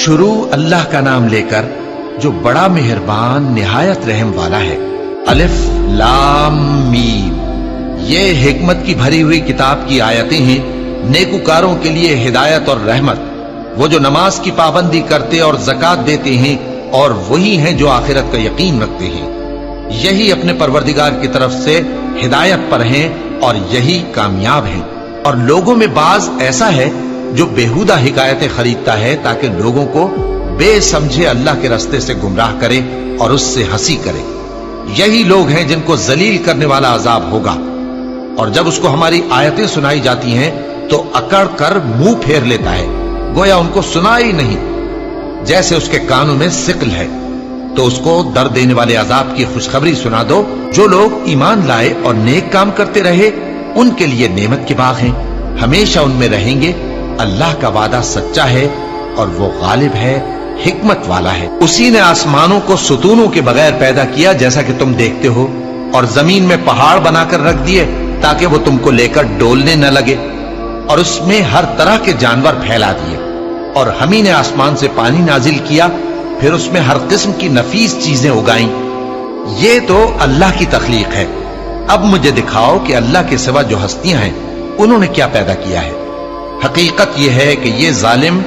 شروع اللہ کا نام لے کر جو بڑا مہربان نہایت رحم والا ہے۔ الف لام میم، یہ حکمت کی بھری ہوئی کتاب کی آیتیں ہیں، نیکوکاروں کے لیے ہدایت اور رحمت، وہ جو نماز کی پابندی کرتے اور زکوٰۃ دیتے ہیں، اور وہی ہیں جو آخرت کا یقین رکھتے ہیں، یہی اپنے پروردگار کی طرف سے ہدایت پر ہیں اور یہی کامیاب ہیں۔ اور لوگوں میں بعض ایسا ہے جو بیہودہ حکایتیں خریدتا ہے تاکہ لوگوں کو بے سمجھے اللہ کے راستے سے گمراہ کرے اور اس سے ہنسی کرے، یہی لوگ ہیں جن کو ذلیل کرنے والا عذاب ہوگا۔ اور جب اس کو ہماری آیتیں سنائی جاتی ہیں تو اکڑ کر منہ پھیر لیتا ہے، گویا ان کو سنا ہی نہیں، جیسے اس کے کانوں میں ثقل ہے۔ تو اس کو درد دینے والے عذاب کی خوشخبری سنا دو۔ جو لوگ ایمان لائے اور نیک کام کرتے رہے ان کے لیے نعمت کے باغ ہیں، ہمیشہ ان میں رہیں گے۔ اللہ کا وعدہ سچا ہے اور وہ غالب ہے، حکمت والا ہے۔ اسی نے آسمانوں کو ستونوں کے بغیر پیدا کیا جیسا کہ تم دیکھتے ہو، اور زمین میں پہاڑ بنا کر رکھ دیے تاکہ وہ تم کو لے کر ڈولنے نہ لگے، اور اس میں ہر طرح کے جانور پھیلا دیے۔ اور ہم ہی نے آسمان سے پانی نازل کیا، پھر اس میں ہر قسم کی نفیس چیزیں اگائیں۔ یہ تو اللہ کی تخلیق ہے۔ اب مجھے دکھاؤ کہ اللہ کے سوا جو ہستیاں ہیں انہوں نے کیا پیدا کیا ہے۔ حقیقت یہ ہے کہ یہ ظالم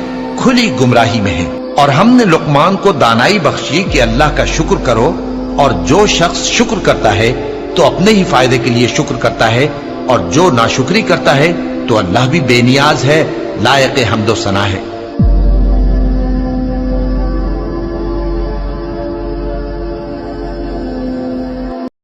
کھلی گمراہی میں ہیں۔ اور ہم نے لقمان کو دانائی بخشی کہ اللہ کا شکر کرو، اور جو شخص شکر کرتا ہے تو اپنے ہی فائدے کے لیے شکر کرتا ہے، اور جو ناشکری کرتا ہے تو اللہ بھی بے نیاز ہے، لائق حمد و ثنا ہے۔